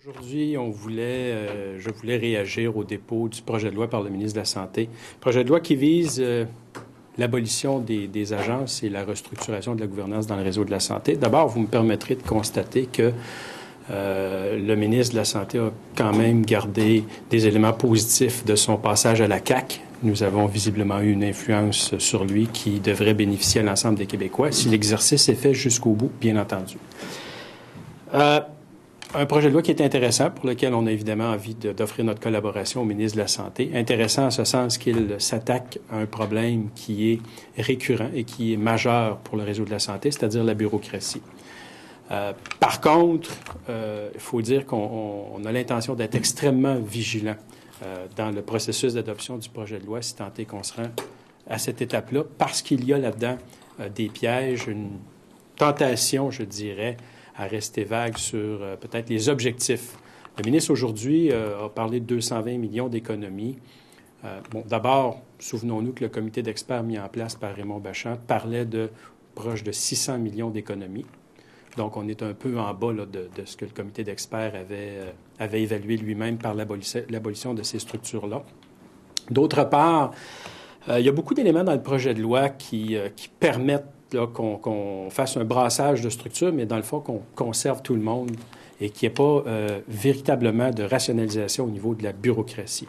Aujourd'hui, je voulais réagir au dépôt du projet de loi par le ministre de la Santé. Projet de loi qui vise l'abolition des agences et la restructuration de la gouvernance dans le réseau de la santé. D'abord, vous me permettrez de constater que le ministre de la Santé a quand même gardé des éléments positifs de son passage à la CAQ. Nous avons visiblement eu une influence sur lui qui devrait bénéficier à l'ensemble des Québécois si l'exercice est fait jusqu'au bout, bien entendu. Un projet de loi qui est intéressant, pour lequel on a évidemment envie d'offrir notre collaboration au ministre de la Santé. Intéressant en ce sens qu'il s'attaque à un problème qui est récurrent et qui est majeur pour le réseau de la santé, c'est-à-dire la bureaucratie. Par contre, il faut dire qu'on a l'intention d'être extrêmement vigilant dans le processus d'adoption du projet de loi, si tant est qu'on se rend à cette étape-là, parce qu'il y a là-dedans des pièges, une tentation, je dirais, à rester vague sur peut-être les objectifs. Le ministre, aujourd'hui, a parlé de 220 millions d'économies. D'abord, souvenons-nous que le comité d'experts mis en place par Raymond Bachand parlait de proche de 600 millions d'économies. Donc, on est un peu en bas là, de ce que le comité d'experts avait évalué lui-même par l'abolition de ces structures-là. D'autre part, il y a beaucoup d'éléments dans le projet de loi qui permettent qu'on fasse un brassage de structures, mais dans le fond, qu'on conserve tout le monde et qu'il n'y ait pas véritablement de rationalisation au niveau de la bureaucratie.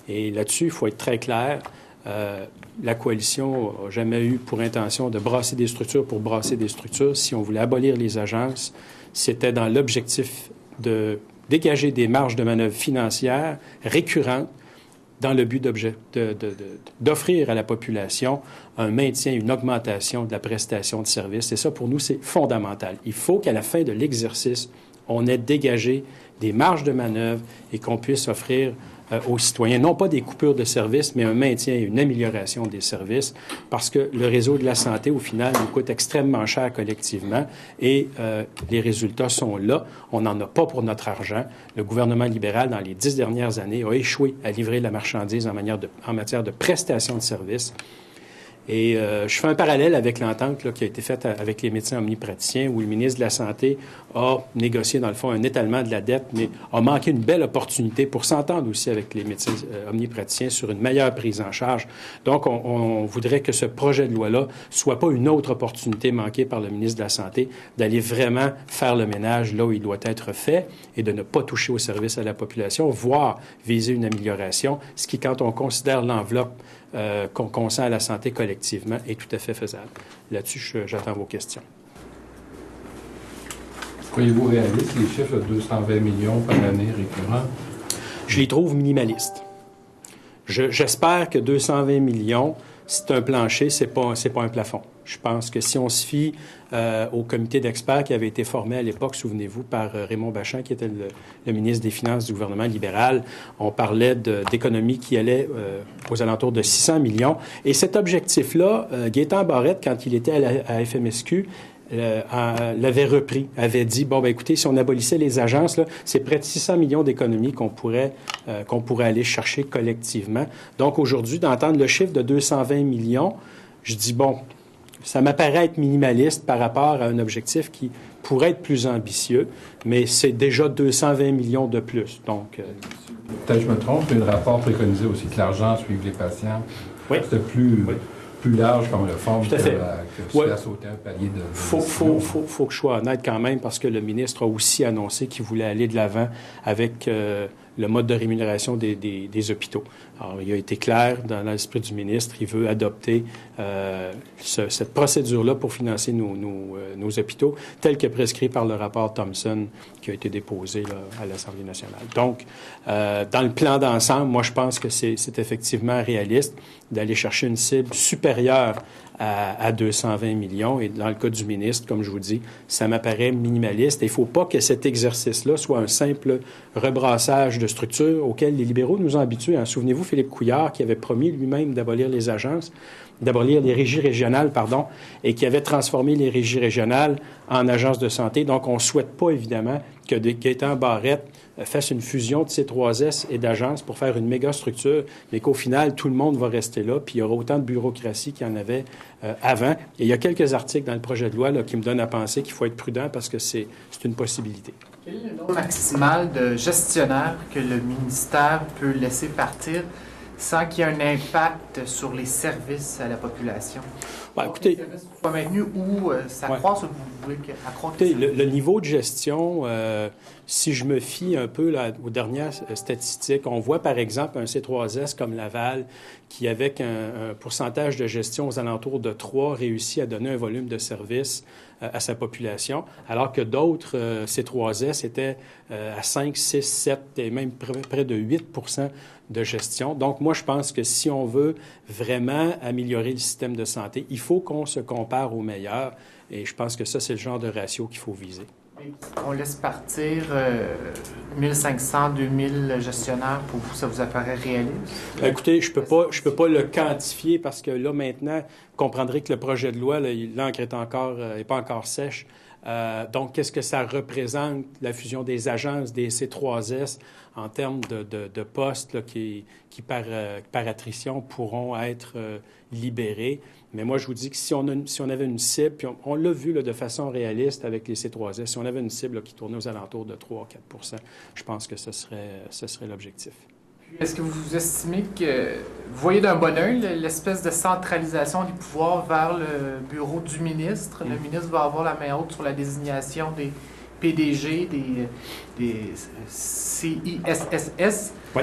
Et là-dessus, il faut être très clair. La coalition n'a jamais eu pour intention de brasser des structures pour brasser des structures. Si on voulait abolir les agences, c'était dans l'objectif de dégager des marges de manœuvre financières récurrentes dans le but d'offrir à la population un maintien, une augmentation de la prestation de services. Et ça, pour nous, c'est fondamental. Il faut qu'à la fin de l'exercice, on ait dégagé des marges de manœuvre et qu'on puisse offrir aux citoyens, non pas des coupures de services, mais un maintien et une amélioration des services, parce que le réseau de la santé, au final, nous coûte extrêmement cher collectivement et les résultats sont là. On n'en a pas pour notre argent. Le gouvernement libéral, dans les 10 dernières années, a échoué à livrer la marchandise en matière de prestation de services. Et je fais un parallèle avec l'entente qui a été faite avec les médecins omnipraticiens, où le ministre de la Santé a négocié, dans le fond, un étalement de la dette, mais a manqué une belle opportunité pour s'entendre aussi avec les médecins omnipraticiens sur une meilleure prise en charge. Donc, on voudrait que ce projet de loi-là soit pas une autre opportunité manquée par le ministre de la Santé d'aller vraiment faire le ménage là où il doit être fait et de ne pas toucher au service à la population, voire viser une amélioration, ce qui, quand on considère l'enveloppe qu'on consent à la santé collectivement est tout à fait faisable. Là-dessus, j'attends vos questions. Croyez-vous réaliste les chiffres de 220 millions par année récurrents? Je les trouve minimalistes. J'espère que 220 millions, c'est un plancher, c'est pas un plafond. Je pense que si on se fie au comité d'experts qui avait été formé à l'époque, souvenez-vous, par Raymond Bachand, qui était le ministre des Finances du gouvernement libéral, on parlait d'économies qui allaient aux alentours de 600 millions. Et cet objectif-là, Gaétan Barrette, quand il était à FMSQ, l'avait repris, avait dit, écoutez, si on abolissait les agences, là, c'est près de 600 millions d'économies qu'on pourrait aller chercher collectivement. Donc, aujourd'hui, d'entendre le chiffre de 220 millions, je dis, ça m'apparaît être minimaliste par rapport à un objectif qui pourrait être plus ambitieux, mais c'est déjà 220 millions de plus. Donc, peut-être que je me trompe, mais le rapport préconisait aussi que l'argent suive les patients. Oui. C'était plus large comme réforme que oui. à sauter un palier de faut que je sois honnête quand même, parce que le ministre a aussi annoncé qu'il voulait aller de l'avant avec le mode de rémunération des hôpitaux. Alors, il a été clair dans l'esprit du ministre, il veut adopter cette procédure-là pour financer nos hôpitaux, tel que prescrit par le rapport Thomson qui a été déposé là, à l'Assemblée nationale. Donc, dans le plan d'ensemble, moi, je pense que c'est effectivement réaliste d'aller chercher une cible supérieure à 220 millions. Et dans le cas du ministre, comme je vous dis, ça m'apparaît minimaliste. Et il ne faut pas que cet exercice-là soit un simple rebrassage de structures auquel les libéraux nous ont habitués. Souvenez-vous, Philippe Couillard, qui avait promis lui-même d'abolir les agences, d'abolir les régies régionales, et qui avait transformé les régies régionales en agences de santé. Donc, on ne souhaite pas, évidemment, que Gaétan Barrette fasse une fusion de C3S et d'agences pour faire une méga structure, mais qu'au final, tout le monde va rester là, puis il y aura autant de bureaucratie qu'il y en avait avant. Et il y a quelques articles dans le projet de loi qui me donnent à penser qu'il faut être prudent parce que c'est une possibilité. Quel est le nombre maximal de gestionnaires que le ministère peut laisser partir sans qu'il y ait un impact sur les services à la population? Écoutez, les services soient maintenus ou s'accroissent, ou vous voulez accroître? Écoutez, le niveau de gestion, si je me fie un peu aux dernières statistiques, on voit par exemple un C3S comme Laval qui, avec un pourcentage de gestion aux alentours de 3, réussit à donner un volume de service à sa population, alors que d'autres C3S étaient à 5, 6, 7 et même près de 8 de gestion. Donc, moi, je pense que si on veut vraiment améliorer le système de santé, il faut qu'on se compare aux meilleurs. Et je pense que ça, c'est le genre de ratio qu'il faut viser. On laisse partir 1500, 2000 gestionnaires. Pour vous, ça vous apparaît réaliste? Écoutez, je peux pas le quantifier parce que là, maintenant, vous comprendrez que le projet de loi, l'encre est pas encore sèche. Donc, qu'est-ce que ça représente, la fusion des agences, des C3S, en termes de postes là, qui par attrition, pourront être libérés? Mais moi, je vous dis que si on avait une cible, puis on l'a vu là, de façon réaliste avec les C3S, si on avait une cible là, qui tournait aux alentours de 3-4 %, je pense que ce serait l'objectif. Est-ce que vous estimez que vous voyez d'un bon œil l'espèce de centralisation des pouvoirs vers le bureau du ministre? Le ministre va avoir la main haute sur la désignation des PDG, des CISSS. Oui.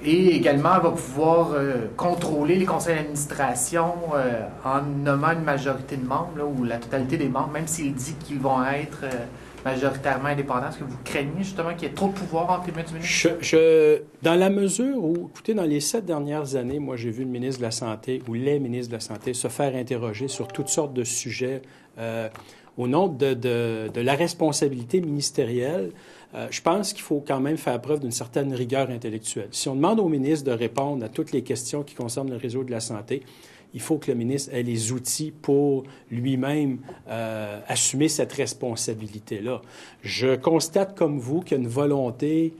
Et également va pouvoir contrôler les conseils d'administration en nommant une majorité de membres, là, ou la totalité des membres, même s'il dit qu'ils vont être majoritairement indépendants. Est-ce que vous craignez justement qu'il y ait trop de pouvoir entre les mains du ministre? Dans la mesure où, écoutez, dans les 7 dernières années, moi, j'ai vu le ministre de la Santé ou les ministres de la Santé se faire interroger sur toutes sortes de sujets au nom de la responsabilité ministérielle. Je pense qu'il faut quand même faire preuve d'une certaine rigueur intellectuelle. Si on demande au ministre de répondre à toutes les questions qui concernent le réseau de la santé, il faut que le ministre ait les outils pour lui-même assumer cette responsabilité-là. Je constate comme vous qu'il y a une volonté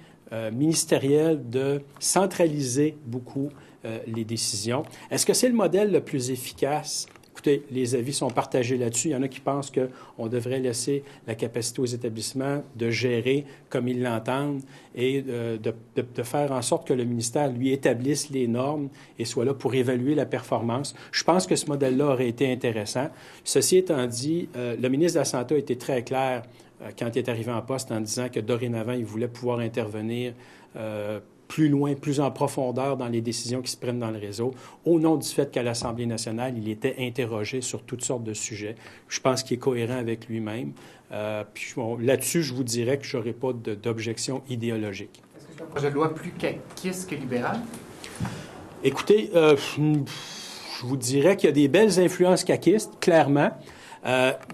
ministérielle de centraliser beaucoup les décisions. Est-ce que c'est le modèle le plus efficace? Écoutez, les avis sont partagés là-dessus. Il y en a qui pensent qu'on devrait laisser la capacité aux établissements de gérer comme ils l'entendent et de faire en sorte que le ministère, lui, établisse les normes et soit là pour évaluer la performance. Je pense que ce modèle-là aurait été intéressant. Ceci étant dit, le ministre de la Santé a été très clair quand il est arrivé en poste en disant que dorénavant, il voulait pouvoir intervenir plus loin, plus en profondeur dans les décisions qui se prennent dans le réseau, au nom du fait qu'à l'Assemblée nationale, il était interrogé sur toutes sortes de sujets. Je pense qu'il est cohérent avec lui-même. Là-dessus, je vous dirais que je n'aurai pas d'objection idéologique. Est-ce que c'est un projet de loi plus caquiste que libéral? Écoutez, je vous dirais qu'il y a des belles influences caquistes, clairement.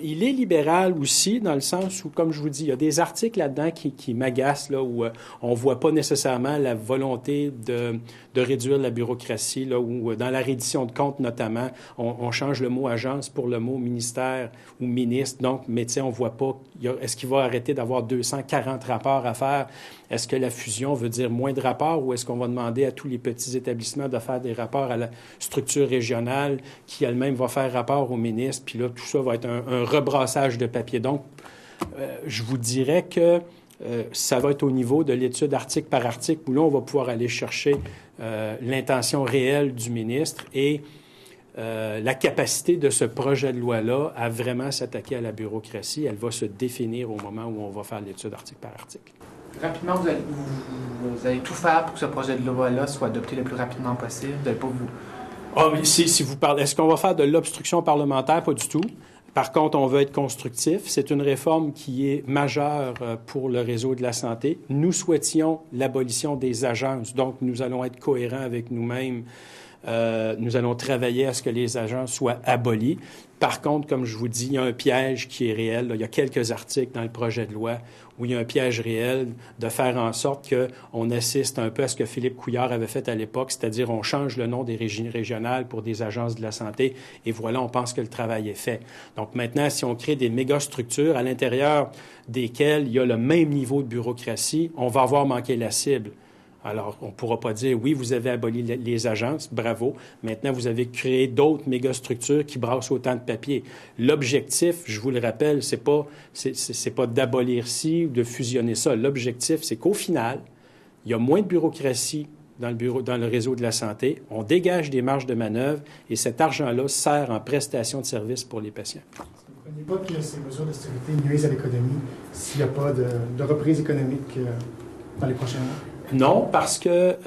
Il est libéral aussi, dans le sens où, comme je vous dis, il y a des articles là-dedans qui m'agacent, là, où on voit pas nécessairement la volonté de réduire la bureaucratie, là, où dans la reddition de comptes, notamment, on change le mot agence pour le mot ministère ou ministre. Donc, mais tu sais, on voit pas, est-ce qu'il va arrêter d'avoir 240 rapports à faire? Est-ce que la fusion veut dire moins de rapports ou est-ce qu'on va demander à tous les petits établissements de faire des rapports à la structure régionale qui elle-même va faire rapport au ministre? Puis là, tout ça va être un rebrassage de papier. Donc, je vous dirais que ça va être au niveau de l'étude article par article où là, on va pouvoir aller chercher l'intention réelle du ministre et la capacité de ce projet de loi-là à vraiment s'attaquer à la bureaucratie. Elle va se définir au moment où on va faire l'étude article par article. Rapidement, vous allez tout faire pour que ce projet de loi-là soit adopté le plus rapidement possible. Vous n'allez pas vous... Ah, mais si vous parlez, est-ce qu'on va faire de l'obstruction parlementaire? Pas du tout. Par contre, on veut être constructif. C'est une réforme qui est majeure pour le réseau de la santé. Nous souhaitions l'abolition des agences, donc nous allons être cohérents avec nous-mêmes Nous allons travailler à ce que les agences soient abolies. Par contre, comme je vous dis, il y a un piège qui est réel. Là. Il y a quelques articles dans le projet de loi où il y a un piège réel de faire en sorte qu'on assiste un peu à ce que Philippe Couillard avait fait à l'époque, c'est-à-dire on change le nom des régies régionales pour des agences de la santé et voilà, on pense que le travail est fait. Donc maintenant, si on crée des mégastructures à l'intérieur desquelles il y a le même niveau de bureaucratie, on va avoir manqué la cible. Alors, on ne pourra pas dire, oui, vous avez aboli les agences, bravo. Maintenant, vous avez créé d'autres mégastructures qui brassent autant de papier. L'objectif, je vous le rappelle, c'est pas d'abolir ci ou de fusionner ça. L'objectif, c'est qu'au final, il y a moins de bureaucratie dans le réseau de la santé. On dégage des marges de manœuvre et cet argent-là sert en prestation de services pour les patients. Vous ne croyez pas que ces mesures d'austérité nuisent à l'économie s'il n'y a pas de reprise économique dans les prochains mois? Non, parce que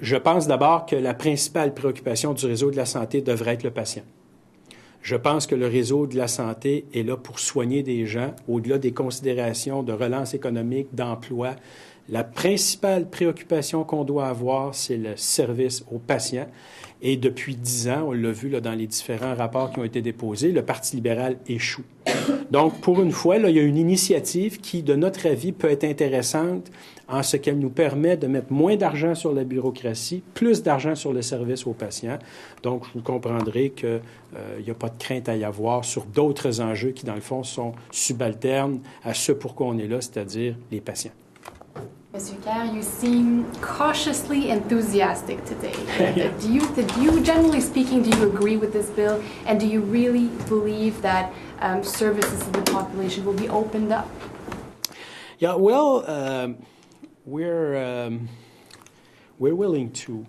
je pense d'abord que la principale préoccupation du réseau de la santé devrait être le patient. Je pense que le réseau de la santé est là pour soigner des gens, au-delà des considérations de relance économique, d'emploi. La principale préoccupation qu'on doit avoir, c'est le service aux patients. Et depuis 10 ans, on l'a vu là, dans les différents rapports qui ont été déposés, le Parti libéral échoue. Donc, pour une fois, là, il y a une initiative qui, de notre avis, peut être intéressante en ce qu'elle nous permet de mettre moins d'argent sur la bureaucratie, plus d'argent sur le service aux patients. Donc, vous comprendrez qu'il n'y a pas de crainte à y avoir sur d'autres enjeux qui, dans le fond, sont subalternes à ce pourquoi on est là, c'est-à-dire les patients. Mr. Kerr, you seem cautiously enthusiastic today. do you, generally speaking, do you agree with this bill? And do you really believe that services to the population will be opened up? Yeah, well, we're willing to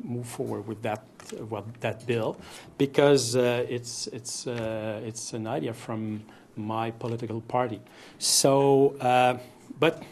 move forward with that bill because it's an idea from my political party. So, but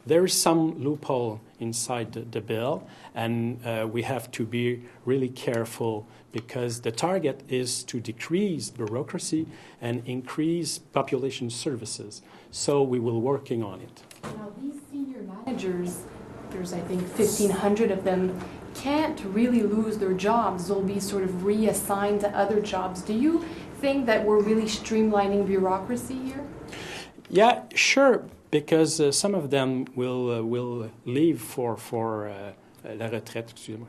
there is some loophole inside the bill, and we have to be really careful because the target is to decrease bureaucracy and increase population services. So we will working on it. Now, these senior managers, there's I think 1,500 of them, can't really lose their jobs. They'll be sort of reassigned to other jobs. Do you think that we're really streamlining bureaucracy here? Yeah, sure. Because some of them will leave for la retraite, excusez-moi.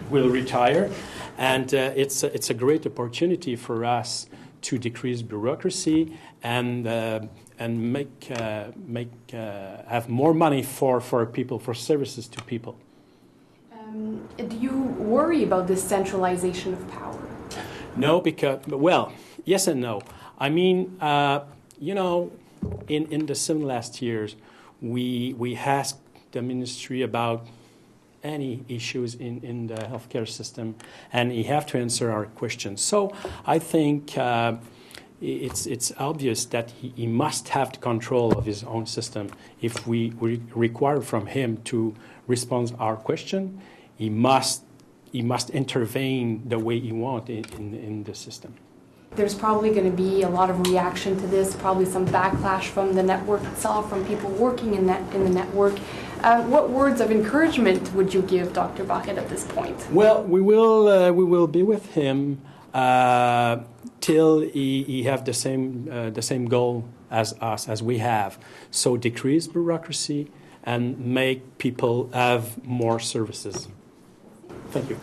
Will retire, and it's a great opportunity for us to decrease bureaucracy and have more money for people, for services to people. Do you worry about this centralization of power? No, because yes and no. I mean, In the 7 last years, we asked the ministry about any issues in the healthcare system, and he have to answer our questions. So I think it's obvious that he must have the control of his own system. If we require from him to respond to our question, he must intervene the way he wants in the system. There's probably going to be a lot of reaction to this, probably some backlash from the network itself, from people working in the network. What words of encouragement would you give Dr. Bucket at this point? Well, we will be with him till he have the same goal as us, as we have. So decrease bureaucracy and make people have more services. Thank you.